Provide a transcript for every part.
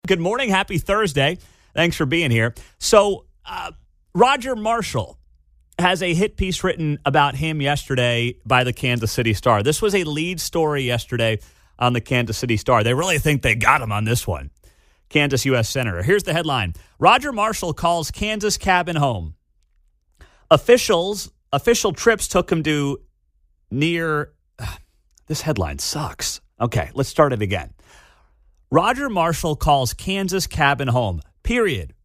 Good morning. Happy Thursday. Thanks for being here. So, Roger Marshall has a hit piece written about him yesterday by the Kansas City Star. This was a lead story yesterday on the Kansas City Star. They really think they got him on this one. Kansas U.S. Senator. Here's the headline. Roger Marshall calls Kansas cabin home. Official trips took him to near... This headline sucks. Okay, let's start it again. Roger Marshall calls Kansas cabin home, period.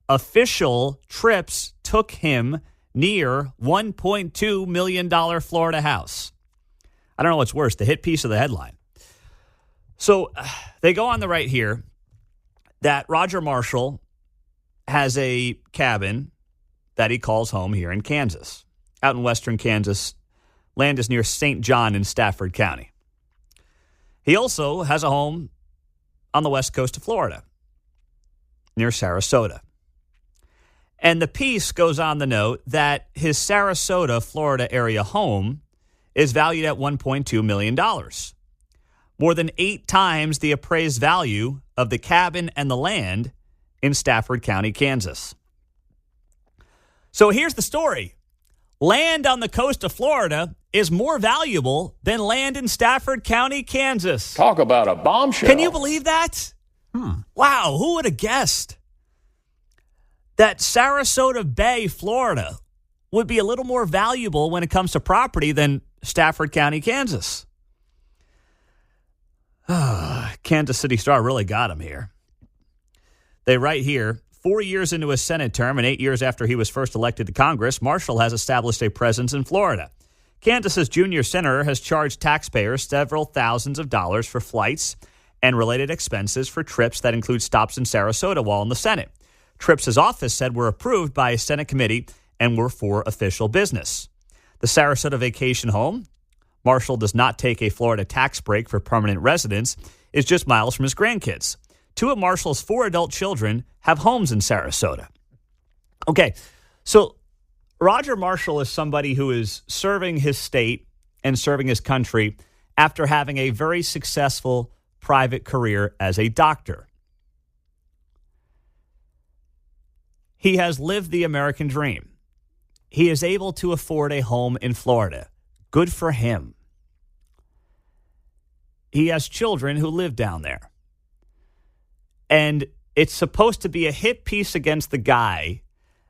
Official trips took him near $1.2 million Florida house. I don't know what's worse, the hit piece or the headline. So they go on the right here that Roger Marshall has a cabin that he calls home here in Kansas, out in western Kansas. Land is near St. John in Stafford County. He also has a home on the west coast of Florida, near Sarasota. And the piece goes on to note that his Sarasota, Florida area home is valued at $1.2 million, more than 8 times the appraised value of the cabin and the land in Stafford County, Kansas. So here's the story. Land on the coast of Florida is more valuable than land in Stafford County, Kansas. Talk about a bombshell. Can you believe that? Wow, who would have guessed that Sarasota Bay, Florida, would be a little more valuable when it comes to property than Stafford County, Kansas? Kansas City Star really got him here. They write here, 4 years into his Senate term and 8 years after he was first elected to Congress, Marshall has established a presence in Florida. Kansas's junior senator has charged taxpayers several thousands of dollars for flights and related expenses for trips that include stops in Sarasota while in the Senate. Trips his office said were approved by a Senate committee and were for official business. The Sarasota vacation home, Marshall does not take a Florida tax break for permanent residents, is just miles from his grandkids. 2 of Marshall's 4 adult children have homes in Sarasota. Okay, so Roger Marshall is somebody who is serving his state and serving his country after having a very successful private career as a doctor. He has lived the American dream. He is able to afford a home in Florida. Good for him. He has children who live down there. And it's supposed to be a hit piece against the guy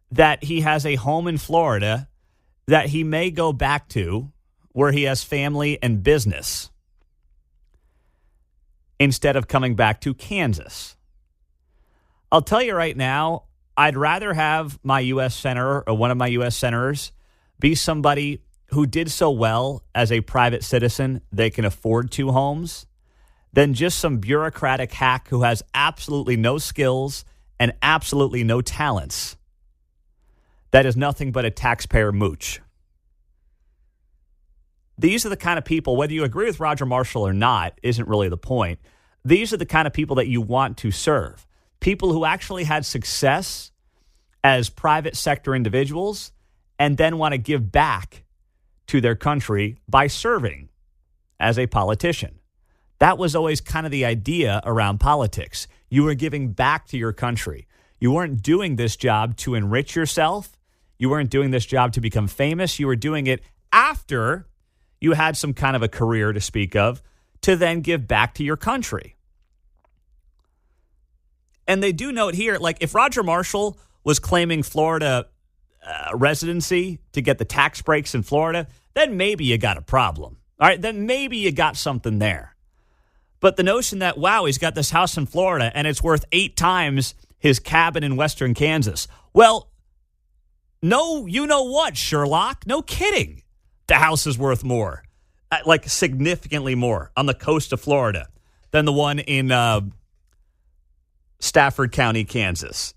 that he has a home in Florida that he may go back to where he has family and business instead of coming back to Kansas. I'll tell you right now, I'd rather have my U.S. senator or one of my U.S. senators be somebody who did so well as a private citizen they can afford 2 homes than just some bureaucratic hack who has absolutely no skills and absolutely no talents. That is nothing but a taxpayer mooch. These are the kind of people, whether you agree with Roger Marshall or not, isn't really the point. These are the kind of people that you want to serve. People who actually had success as private sector individuals and then want to give back to their country by serving as a politician. That was always kind of the idea around politics. You were giving back to your country. You weren't doing this job to enrich yourself. You weren't doing this job to become famous. You were doing it after you had some kind of a career to speak of to then give back to your country. And they do note here, like if Roger Marshall was claiming Florida residency to get the tax breaks in Florida, then maybe you got a problem. All right, then maybe you got something there. But the notion that, wow, he's got this house in Florida and it's worth 8 times his cabin in western Kansas. Well, no, you know what, Sherlock? No kidding. The house is worth more, like significantly more on the coast of Florida than the one in Stafford County, Kansas.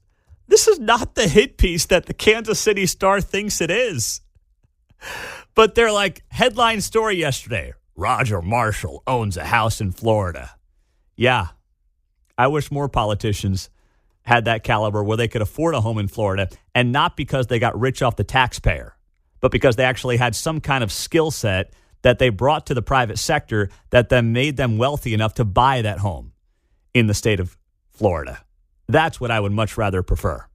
This is not the hit piece that the Kansas City Star thinks it is. But they're like, headline story yesterday, Roger Marshall owns a house in Florida. Yeah, I wish more politicians had that caliber where they could afford a home in Florida, and not because they got rich off the taxpayer, but because they actually had some kind of skill set that they brought to the private sector that then made them wealthy enough to buy that home in the state of Florida. That's what I would much rather prefer.